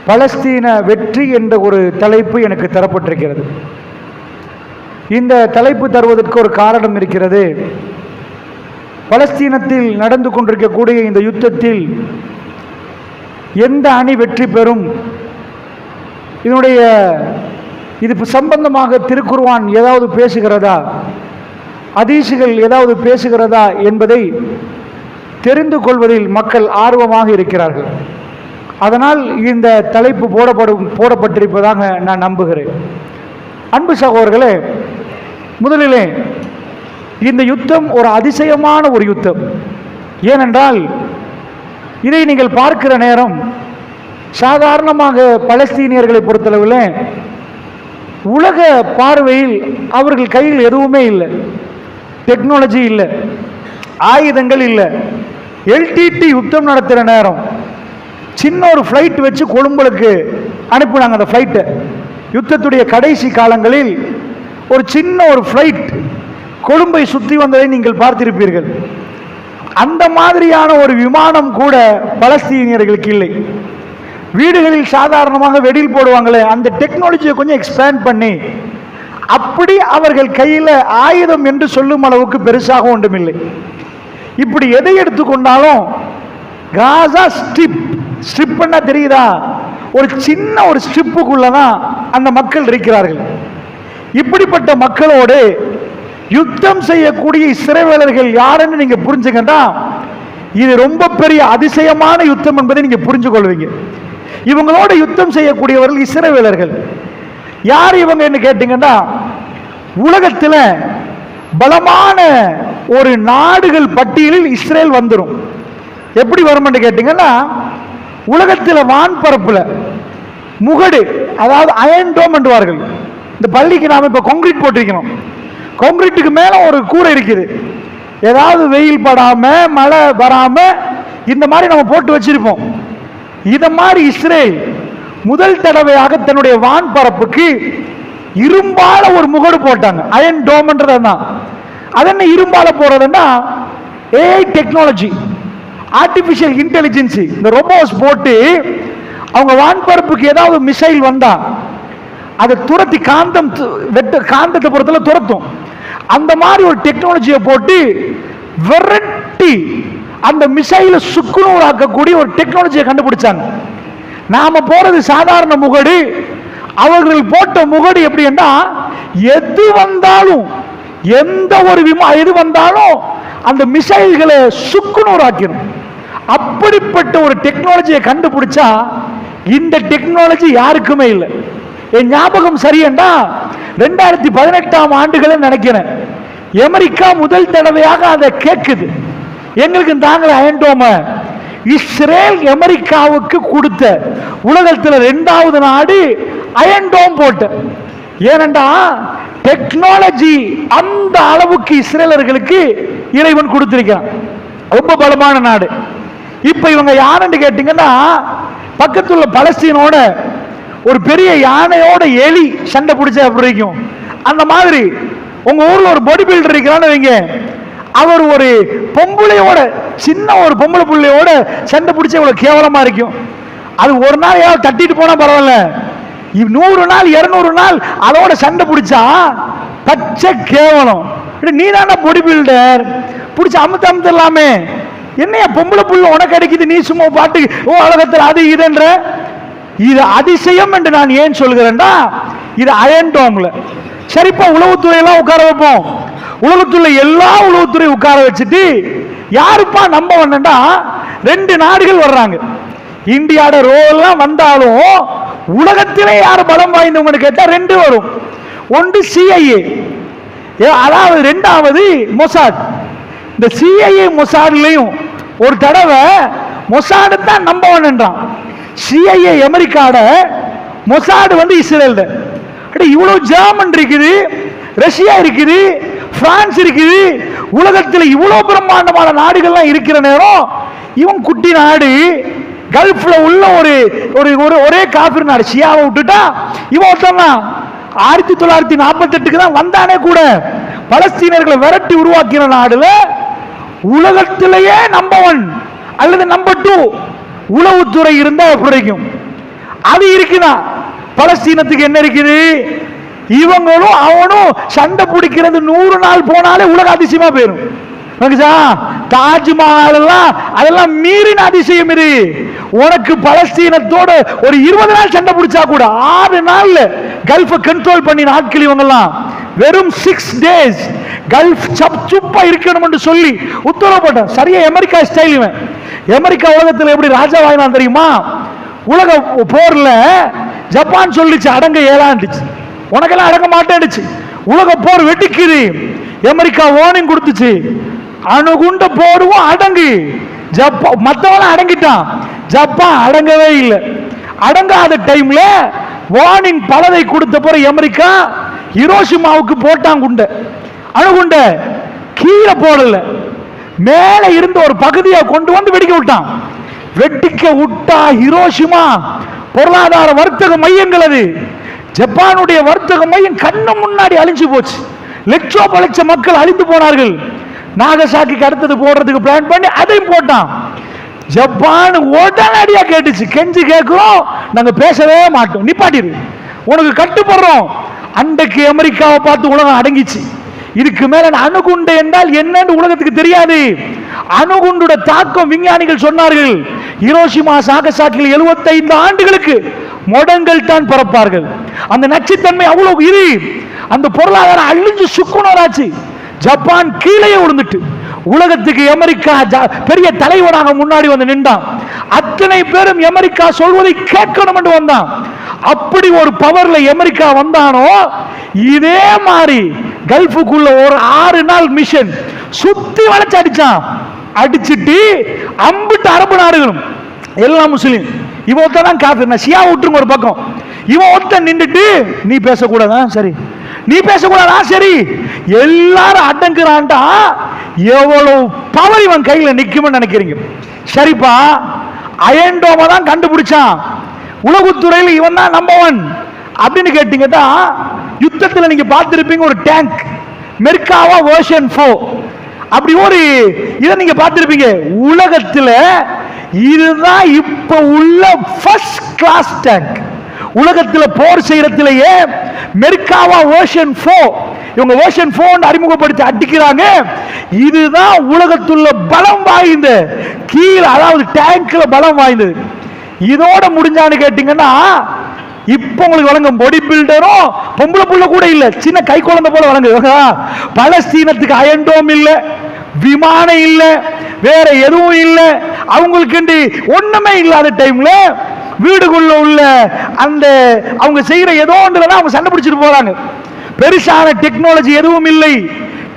பலஸ்தீன வெற்றி என்ற ஒரு தலைப்பு எனக்கு தரப்பட்டிருக்கிறது. இந்த தலைப்பு தருவதற்கு ஒரு காரணம் இருக்கிறது. பலஸ்தீனத்தில் நடந்து கொண்டிருக்கக்கூடிய இந்த யுத்தத்தில் எந்த அணி வெற்றி பெறும், இது சம்பந்தமாக திருக்குர்ஆன் ஏதாவது பேசுகிறதா, ஹதீஸுகள் ஏதாவது பேசுகிறதா என்பதை தெரிந்து கொள்வதில் மக்கள் ஆர்வமாக இருக்கிறார்கள். அதனால் இந்த தலைப்பு போடப்பட்டிருப்பதாக நான் நம்புகிறேன். அன்பு சகோதரர்களே, முதலிலே இந்த யுத்தம் ஒரு அதிசயமான ஒரு யுத்தம். ஏனென்றால் இதை நீங்கள் பார்க்கிற நேரம் சாதாரணமாக பலஸ்தீனியர்களை பொறுத்தளவில் உலக பார்வையில் அவர்கள் கையில் எதுவுமே இல்லை, டெக்னாலஜி இல்லை, ஆயுதங்கள் இல்லை. எல்டிடி யுத்தம் நடத்துகிற நேரம் சின்ன ஒரு ஃப்ளைட் வச்சு கொழும்புக்கு அனுப்பினாங்க. அந்த ஃப்ளைட்டை யுத்தத்துடைய கடைசி காலங்களில் ஒரு சின்ன ஒரு ஃப்ளைட் கொழும்பை சுற்றி வந்ததை நீங்கள் பார்த்திருப்பீர்கள். அந்த மாதிரியான ஒரு விமானம் கூட பலஸ்தீனியர்களுக்கு இல்லை. வீடுகளில் சாதாரணமாக வெடில் போடுவாங்களே, அந்த டெக்னாலஜியை கொஞ்சம் எக்ஸ்பேண்ட் பண்ணி அப்படி அவர்கள் கையில் ஆயுதம் என்று சொல்லும் அளவுக்கு பெருசாக ஒன்றுமில்லை. இப்படி எதை எடுத்துக்கொண்டாலும் காசா ஸ்ட்ரிப் பண்ண தெரியுதா, ஒரு சின்ன ஒரு ஸ்ட்ரிப்புக்குள்ளதான் அந்த மக்கள் இருக்கிறார்கள். இப்படிப்பட்ட மக்களோடு யுத்தம் செய்யக்கூடிய இஸ்ரவேலர்கள் யாருன்னு நீங்க புரிஞ்சுக்கண்டா, இது ரொம்ப பெரிய அதிசயமான யுத்தம் என்பதை நீங்க புரிஞ்சு கொள்வீங்க. இவங்களோட யுத்தம் செய்யக்கூடியவர்கள் இஸ்ரவேலர்கள். யார் இவங்க என்று கேட்டீங்கன்னா, உலகத்தில் பலமான ஒரு நாடுகள் பட்டியலில் இஸ்ரேல் வந்துடும். எப்படி வரும் என்று கேட்டீங்கன்னா, உலகத்தில் வான்பரப்புல முகடு, அதாவது அயன் டோம் என்றுவார்கள். இந்த பள்ளிக்கு நாம இப்ப கான்கிரீட் போட்டிருக்கணும், கான்கிரீட்டுக்கு மேல ஒரு கூரை இருக்குது. ஏதாவது வெயில் படாம மழை வராம இந்த மாதிரி நம்ம போட்டு வச்சிருப்போம். இத மாதிரி இஸ்ரேல் முதல் தடவையாக தன்னுடைய வான்பரப்புக்கு இரும்பால ஒரு முகடு போட்டாங்க. அயன் டோம்ன்றதுதான். அது என்ன இரும்பால போறதுன்னா, ஏஐ டெக்னாலஜி, ஆர்டிபிஷியல் இன்டெலிஜென்ஸ், இந்த ரோபோஸ் போட்டு அவங்க வான்பரப்புக்கு ஏதாவது மிசைல் வந்தா அதை துரத்தி காந்தத்தை பொறுத்தல துரத்தும். அந்த மாதிரி ஒரு டெக்னாலஜியை போட்டு விரட்டி அந்த மிசைல சுக்குநூறு ஆக்கக்கூடிய ஒரு டெக்னாலஜியை கண்டுபிடிச்சாங்க. நாம போறது சாதாரண முகடு, அவர்கள் போட்ட முகடு எப்படின்னா, எது வந்தாலும் எந்த ஒரு எது வந்தாலும் அந்த மிசைல்களை சுக்குநூறு ஆக்கிடும். அப்படிப்பட்ட ஒரு டெக்னாலஜியை கண்டுபிடிச்சா இந்த டெக்னாலஜி யாருக்குமே இல்லை. என் ஞாபகம் சரியண்டா 2018 ஆண்டுகளை நினைக்கிறேன், அமெரிக்கா முதல் தடவையாக அதை கேட்குது. எங்களுக்கு தாங்கள் அயன் டோம இஸ்ரேல் அமெரிக்காவுக்கு கொடுத்த உலகத்தில் 2வது நாடு அயன் டோம் போட்ட. ஏனண்டா டெக்னாலஜி அந்த அளவுக்கு இஸ்ரேலர்களுக்கு இறைவன் கொடுத்திருக்கிறான். ரொம்ப பலமான நாடு. இப்ப இவங்க யாருன்னு கேட்டீங்கன்னா, பக்கத்துல பலஸ்தீனோட ஒரு பெரிய யானையோட எலி சண்டை பிடிச்சா எப்படி இருக்கும், அந்த மாதிரி உங்க ஊர்ல ஒரு பாடி பில்டர் இருக்கிறான்னு வைங்க, அவர் ஒரு பொம்பளையோட, சின்ன ஒரு பொம்பளை பிள்ளையோட சண்டை பிடிச்சா இவ்வளவு கேவலமா இருக்கும். அது ஒரு நாள் ஏதாவது தட்டிட்டு போனா பரவாயில்ல, 100 நாள் 200 நாள் அதோட சண்டை பிடிச்சா பச்சை கேவலம். நீ தானே பாடி பில்டர், பிடிச்ச அமுத்தலாமே, என்னையா பொம்பளை புள்ள உனக்கு கிடைக்குது, நீ சும்மா பாட்டு உலகத்தில் அது இதுன்ற. இது அதிசயம் என்று நான் ஏன் சொல்கிறேன்டா, இது அயன் டோம்ல. சரிப்பா, உளவுத்துறையெல்லாம் உட்கார வைப்போம். உலகத்துள்ள எல்லா உளவுத்துறையும் உட்கார வச்சுட்டு யாருப்பா நம்ப வேண்டா, 2 நாடுகள் வர்றாங்க. இந்தியாவோட ரோல்லாம் வந்தாலும் உலகத்திலே யார் பலம் வாய்ந்தவங்க கேட்டா 2 வரும். ஒன்று சிஐஏ, அதாவது 2வது மொசாட். இந்த சிஐஏ மொசாட்லையும் ஒரு தடவை மொசாடு தான் நம்ப வேண்டான். சிஐஏ அமெரிக்காட, மொசாடு இஸ்ரேல். இவ்வளவு ஜெர்மன் இருக்குது, ரஷ்யா இருக்குது, பிரான்ஸ் இருக்குது, உலகத்தில் இவ்வளவு பிரம்மாண்டமான நாடுகள்லாம் இருக்கிற நேரம் இவன் குட்டி நாடு கல்ஃப்ல உள்ள ஒரே காபிர் நாடு ஷியாவை விட்டுட்டா இவன் ஒருத்தான் 1948 தான் வந்தானே கூட. பலஸ்தீனர்களை விரட்டி உருவாக்கின நாடுல உலகத்திலேயே நம்பர் 1 அல்லது நம்பர் 2 உளவுத்துறை இருந்தா எப்படி இருக்கும். அது இருக்குதா. பலஸ்தீனத்துக்கு என்ன இருக்குது? இவங்களும் அவனும் சண்டை பிடிக்கிறது 100 நாள் போனாலே உலக அதிசயமா போயிடும். தாஜ்மஹால் எல்லாம் அதெல்லாம் மீறின அதிசயம் இது. உனக்கு பலஸ்தீனத்தோட ஒரு 20 நாள் சண்டை பிடிச்சா கூட 6 நாள்ல கல்ஃபை கண்ட்ரோல் பண்ணி நாட்கள் இவங்கெல்லாம் வெறும் 6 days கல்ஃப் சுப்பா இருக்கணும் என்று சொல்லி உத்தரவு போட்டான். சரியா அமெரிக்கா ஸ்டைல். இவன் அமெரிக்கா உலகத்தில் எப்படி ராஜாவாயினான் தெரியுமா? உலக போர்ல ஜப்பான் சொல்லிச்சு அடங்க ஏலாண்டுச்சு, உனக்கெல்லாம் அடங்க மாட்டேன்னுச்சு. உலக போர் வெட்டிக்குது. அமெரிக்கா வார்னிங் கொடுத்துச்சு, அணுகுண்ட போடுவோம் அடங்கு. ஜப்பான் மத்தவன் அடங்கிட்டான், ஜப்பான் அடங்கவே இல்லை. அடங்காத டைம்ல வார்னிங் பலதை கொடுத்த பிறகு அமெரிக்கா ஹிரோஷிமாவுக்கு போட்டான் குண்ட. அணுகுண்ட கீழே போடல, மேல இருந்த ஒரு பகுதியை கொண்டு வந்து வெடிக்க விட்டான். வெடிக்க விட்டா ஹிரோஷிமா பொருளாதார வர்த்தக மையங்கள், அது ஜப்பானுடைய வர்த்தக மையம் கண்ணு முன்னாடி அழிஞ்சு போச்சு. லட்சம் பலட்ச மக்கள் அழிந்து போனார்கள். நாகசாக்கிக்கு அடுத்தது போடுறதுக்கு பிளான் பண்ணி அதையும் போட்டான். ஜப்பான் உடனடியா கேட்டுச்சு, கெஞ்சி கேட்கிறோம், நாங்க பேசவே மாட்டோம், நிப்பாட்டிரு, உனக்கு கட்டுப்படுறோம். அன்றைக்கு அமெரிக்காவை பார்த்து உலகம் அடங்கிச்சு. இதுக்கு மேல அணுகுண்டு என்றால் என்னன்னு உலகத்துக்கு தெரியாது. அணுகுண்டுட தாக்கம் விஞ்ஞானிகள் சொன்னார்கள், ஹிரோஷிமா நாகசாக்கியில் 75 ஆண்டுகளுக்கு முடங்கள் தான் பிறப்பார்கள். அந்த நச்சுத்தன்மை அவ்வளவு இரு. அந்த பொருளாதாரம் அழிஞ்சு சுக்குனராச்சு. ஜப்பான் கீழே விழுந்துட்டு உலகத்துக்கு அமெரிக்கா பெரிய தலைவனாக முன்னாடி வந்து நின்றான். அத்தனை பேரும் அமெரிக்கா சொல்வதை கேட்கணும் என்று வந்தான். அப்படி ஒரு பவர்ல அமெரிக்கா வந்தானோ, இதே மாதிரி கல்ஃபுக்குள்ள ஒரு 6 நாள் மிஷன் சுத்தி வளைச்சு அடிச்சான். அடிச்சுட்டு அம்பிட்டு அரபு நாடுகளும் எல்லாம் முஸ்லீம். இவன் ஒருத்தான் காஃபிர், நான் ஷியா விட்டுருங்க ஒரு பக்கம். இவன் ஒருத்தன் நின்றுட்டு நீ பேசக்கூடாதா, சரி நீ பேசக்கூடாதா, சரி எல்லாரும் அடங்குறான்டா. எவ்வளவு பவர் இவன் கையில நிக்கும்னு நினைக்கிறீங்க? சரிப்பா, அயன்டோமை தான் கண்டுபிடிச்சான். உளவுத்துறையில் இவன் தான் நம்பர் 1 அப்படின்னு கேட்டீங்கன்னா, யுத்தத்தில் நீங்க பார்த்திருப்பீங்க ஒரு டேங்க் மெர்காவா வெர்ஷன் 4, அப்படி ஒரு இதை நீங்க பார்த்திருப்பீங்க. உலகத்தில் இதுதான் இப்ப உள்ள ஃபர்ஸ்ட் கிளாஸ் டேங்க். உலகத்தில் போர் செய்யறதுலயே மெர்காவா வெர்ஷன் 4, இவங்க வெர்ஷன் 4 அறிமுகப்படுத்தி அடிக்கிறாங்க. இதுதான் உலகத்துள்ள பலம் வாய்ந்த கீழே, அதாவது டேங்க்ல பலம் வாய்ந்தது. இதோட முடிஞ்சான்னு கேட்டீங்கன்னா, இப்ப உங்களுக்கு வழங்கும் பாடி பில்டரும் பொம்பளை புள்ள கூட இல்ல, சின்ன கை குழந்தை போல வழங்குது. பலஸ்தீனத்துக்கு அயன்டோம் இல்ல, விமானம் இல்ல, வேற எதுவும் இல்ல, அவங்களுக்கு ஒண்ணுமே இல்லாத டைம்ல வீடுக்குள்ள உள்ள அந்த அவங்க செய்யற ஏதோ ஒன்றுல அவங்க சண்டை பிடிச்சிட்டு போறாங்க. பெருசான டெக்னாலஜி எதுவும் இல்லை,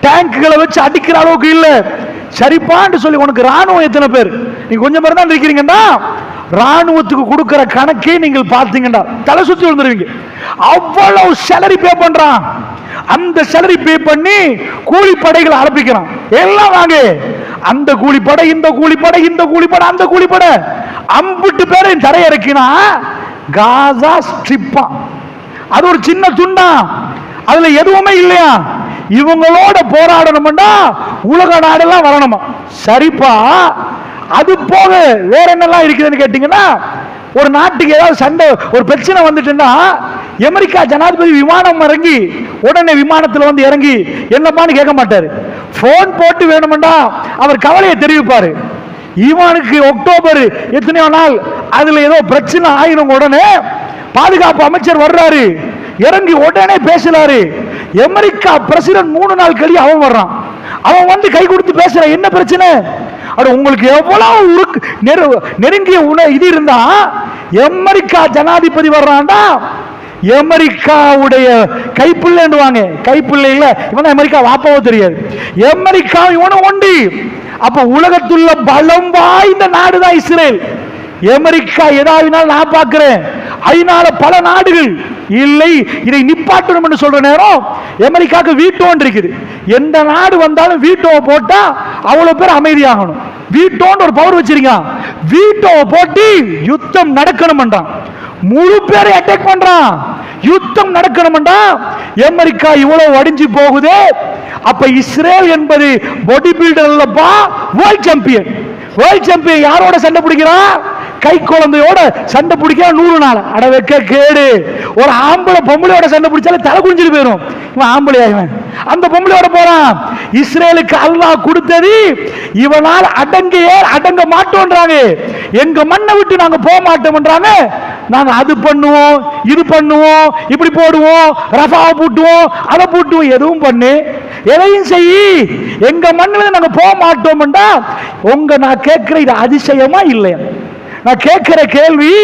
டேங்குகளை வச்சு அடிக்கிற அளவுக்கு இல்ல. சரிப்பான்னு சொல்லி உனக்கு ராணுவம் எத்தனை பேர், நீங்க கொஞ்சம் பேர் தான் இருக்கிறீங்கன்னா, ராணுவத்துக்கு கொடுக்கிற கணக்கே நீங்கள் பார்த்தீங்கன்னா தலை சுத்தி விழுந்துருவீங்க. அவ்வளவு சேலரி பே பண்றான். அந்த சேலரி பே பண்ணி கூலிப்படைகளை ஆரம்பிக்கிறான். எல்லாம் வாங்க, அந்த கூலிப்படை, இந்த கூலிப்படை, இந்த கூலிப்படை, அந்த கூலிப்படை, அம்பிட்டு பேரை தரையிறக்கினா காசா ஸ்ட்ரிப்பா. அது ஒரு சின்ன துண்டா, அதுல எதுவுமே இல்லையா. இவங்களோட போராடணும்னா உலக நாடெல்லாம் வரணுமா. சரிப்பா, அது போக வேற என்னெல்லாம் இருக்குதுன்னு கேட்டீங்கன்னா, ஒரு நாட்டுக்கு ஏதாவது சண்டை ஒரு பிரச்சனை வந்துட்டுன்னா, அமெரிக்கா ஜனாதிபதி விமானம் இறங்கி உடனே விமானத்தில் வந்து இறங்கி என்னப்பான்னு கேட்க மாட்டாரு. போன் போட்டு வேணுமெண்டா அவர் கவலையை தெரிவிப்பாரு. இவனுக்கு அக்டோபர் எத்தனையோ நாள் அதுல ஏதோ பிரச்சனை ஆயிரும், உடனே பாதுகாப்பு அமைச்சர் வர்றாரு, இறங்கி உடனே பேசுறாரு. அமெரிக்கா பிரசிடன்ட் 3 நாள் கழிய அவன் வர்றான். அவன் வந்து கை கொடுத்து பேசுற, என்ன பிரச்சனை, உங்களுக்கு எவ்வளவு நெருங்கிய இது இருந்தா அமெரிக்கா ஜனாதிபதி வர்றான்டா, அமெரிக்காவுடைய கைப்பிள்ளைன்னுவாங்க, கைப்பிள்ளை இல்ல, இவன் அமெரிக்கா வாப்பாவோ தெரியாது, அமெரிக்கா இவனும் ஒண்டி. அப்ப உலகத்துள்ள பலம் வாய்ந்த நாடுதான் இஸ்ரேல். அமெரிக்கா ஏதாவது நான் பார்க்கிறேன், அதனால பல நாடுகள் இல்லை இதை நிப்பாட்டணும் என்று சொல்ற நேரம் அமெரிக்காவுக்கு வீட்டோன் இருக்குது. எந்த நாடு வந்தாலும் வீட்டோ போட்டா அவ்வளவு பேர் அமைதியாகணும். வீட்டோன்னு ஒரு பவர் வச்சிருக்கான், வீட்டோ போட்டு யுத்தம் நடக்கணும் என்றான். முழு பேரை அட்டாக் பண்றான், யுத்தம் நடக்கணும்டா. அமெரிக்கா இவ்வளவு அடிஞ்சு போகுது. அப்ப இஸ்ரேல் என்பது பாடி பில்டர் இல்லப்பா, வேர்ல்ட் சாம்பியன். வேர்ல்ட் சாம்பியன் யாரோட சண்டை பிடிக்கிறான்? கை குழந்தையோட சண்டை பிடிக்க 100 நாள். அட வைக்க கேடு. ஒரு ஆம்பளை பொம்பளையோட சண்டை பிடிச்சாலே தலை குஞ்சிட்டு போயிடும். இவன் ஆம்பளையா இவன்? அந்த பொம்பளையோட போறான். இஸ்ரேலுக்கு அல்லாஹ் கொடுத்தது இவனால் அடங்க மாட்டோன்றாங்க. எங்க மண்ணை விட்டு நாங்க போக மாட்டோம்ன்றாங்க. நாங்க அது பண்ணுவோம், இது பண்ணுவோம், இப்படி போடுவோம், ரஃபாவை பூட்டுவோம், அதை பூட்டுவோம், எதுவும் பண்ணு, எதையும் செய்யி, எங்க மண்ணில் நாங்க போக மாட்டோம்டா. நான் கேட்கிற இது அதிசயமா இல்லையா? நான் கேட்கிற கேள்வி,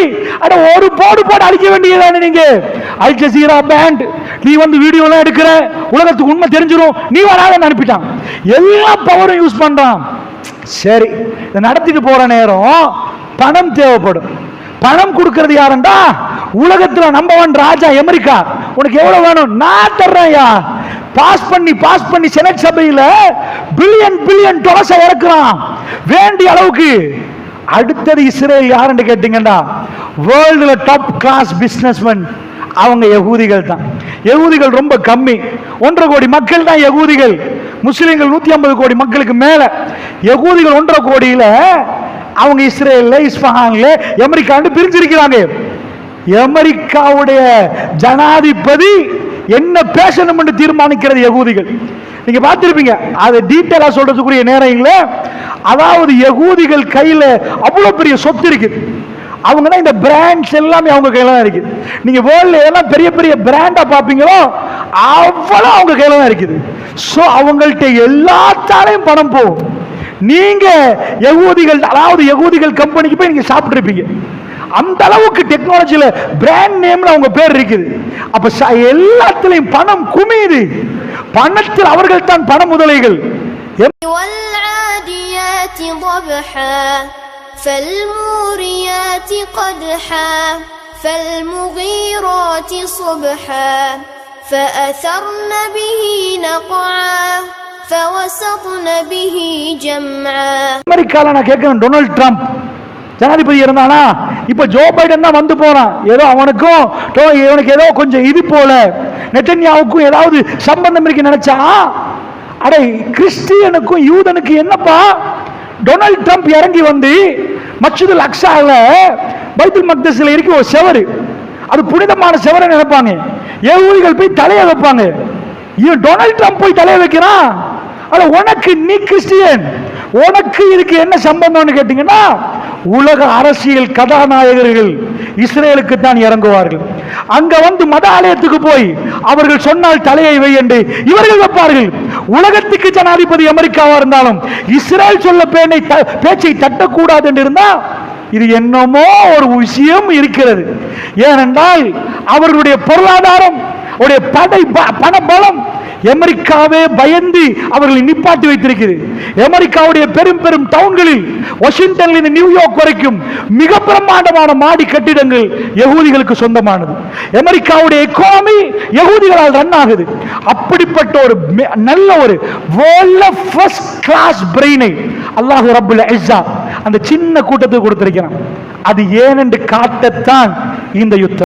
அட ஒரு போடு அழிக்க வேண்டியதானே நீங்க? அல் ஜசீரா பேண்ட், நீ வந்து வீடியோ எல்லாம் எடுக்கிற, உலகத்துக்கு உண்மை தெரிஞ்சிடும், நீ வராதன்னு அனுப்பிட்டான். எல்லா பவரும் யூஸ் பண்றான். சரி, இதை நடத்திட்டு போற நேரம் பணம் தேவைப்படும். பணம் கொடுக்கிறது யாருண்டா? உலகத்துல நம்பர் 1 ராஜா அமெரிக்கா. உனக்கு எவ்வளவு வேணும்? நான் தர்றேன்யா. பாஸ் பண்ணி செனட் சபையில பில்லியன் டாலர்ஸ் இறக்குறான் வேண்டிய அளவுக்கு. அடுத்தது இஸ்ரேல் யாருன்னு கேட்டீங்கன்னா, வேர்ல்டுல டாப் கிளாஸ் பிசினஸ்மேன் அவங்க யகூதிகள் தான். யகூதிகள் ரொம்ப கம்மி, 1.5 கோடி மக்கள் தான் யகூதிகள். முஸ்லிம்கள் 150 கோடி மக்களுக்கு மேல. யகூதிகள் 1.5 கோடியில அவங்க இஸ்ரேல்ல, இஸ்பஹான்ல, அமெரிக்கான்னு பிரிஞ்சிருக்கிறாங்க. அமெரிக்காவுடைய ஜனாதிபதி என்ன பேசணும் என்று தீர்மானிக்கிறது யகூதிகள். நீங்க பார்த்திருப்பீங்க, அதை டீட்டெயிலா சொல்றதுக்குரிய நேரம் இல்லை. அதாவது யகூதிகள் கையில அவ்வளவு பெரிய சொத்து இருக்கு. அவங்க தான் இந்த பிராண்ட்ஸ் எல்லாமே அவங்க கையில தான் இருக்குது. நீங்க வேர்ல்ட்ல எல்லாம் பெரிய பெரிய பிராண்டா பாப்பீங்களோ அவ்வளவு அவங்க கையில தான் இருக்குது. சோ அவங்கள்ட்ட எல்லாத்தாலையும் பணம் போகும். நீங்க யகூதிகள், அதாவது யகூதிகள் கம்பெனிக்கு போய் நீங்க சாப்பிட்டு இருப்பீங்க. அந்த அளவுக்கு டெக்னாலஜில பிராண்ட் நேம்ல அவங்க பேர் இருக்குது. அப்ப எல்லாத்திலையும் பணம் குமியுது. பணத்தில் அவர்கள் தான் பண முதலைகள். فالموريات قدحا فالمغيرات صبحا فأثرن به نقعا فوسطن به جمعا. அமெரிக்கால நான் கேட்கிறேன், டொனால்ட் ட்ரம்ப் ஜனாதிபதி இருந்தானா? இப்ப ஜோ பைடன் தான் வந்து போறான். ஏதோ அவனுக்கும் இவனுக்கு ஏதோ கொஞ்சம் இது போல நெட்டன்யாவுக்கும் ஏதாவது சம்பந்தம் இருக்கு நினைச்சா, அடே கிறிஸ்டியனுக்கும் யூதனுக்கு என்னப்பா? டொனால்ட் ட்ரம்ப் இறங்கி வந்து மஸ்ஜிதுல் அக்ஸால பைத்துல் மக்தஸ்ல இருக்கு ஒரு செவரு, அது புனிதமான செவரை நினைப்பாங்க. யகூதிகள் போய் தலைய வைப்பாங்க. இவன் டொனால்ட் ட்ரம்ப் போய் தலைய வைக்கிறான். அட உனக்கு, நீ கிறிஸ்டியன், உனக்கு இதுக்கு என்ன சம்பந்தம்னு கேட்டீங்கன்னா, உலக அரசியல் கதாநாயகர்கள் இஸ்ரேலுக்கு தான் இறங்குவார்கள். அங்க வந்து மத ஆலயத்துக்கு போய் அவர்கள் சொன்னால் தலையை வை என்று இவர்கள் வைப்பார்கள். உலகத்துக்கு ஜனாதிபதி அமெரிக்காவா இருந்தாலும் இஸ்ரேல் சொல்ல பேச்சை தட்டக்கூடாது என்று இருந்தா இது என்னமோ ஒரு விஷயம் இருக்கிறது. ஏனென்றால் அவர்களுடைய பொருளாதாரம், பண பலம் அமெரிக்காவே பயந்து அவர்களை நிப்பாட்டி வைத்திருக்கிறது. அமெரிக்காவுடைய பெரும் பெரும் டவுன்களில், வாஷிங்டன்ல இருந்து நியூயார்க் வரைக்கும் மிக பிரம்மாண்டமான மாடி கட்டிடங்கள் யகூதிகளுக்கு சொந்தமானது. அமெரிக்காவுடைய எக்கானமி யகூதிகளால் ரன் ஆகுது. அப்படிப்பட்ட ஒரு நல்ல ஒரு வேர்ல்ட்ல ஃபர்ஸ்ட் கிளாஸ் பிரெயினை அல்லாஹ் ரப்புல் இஸ்ஸா அந்த சின்ன கூட்டத்துக்கு கொடுத்திருக்கிறான். அது ஏனென்று காட்டத்தான் இந்த யுத்தம்.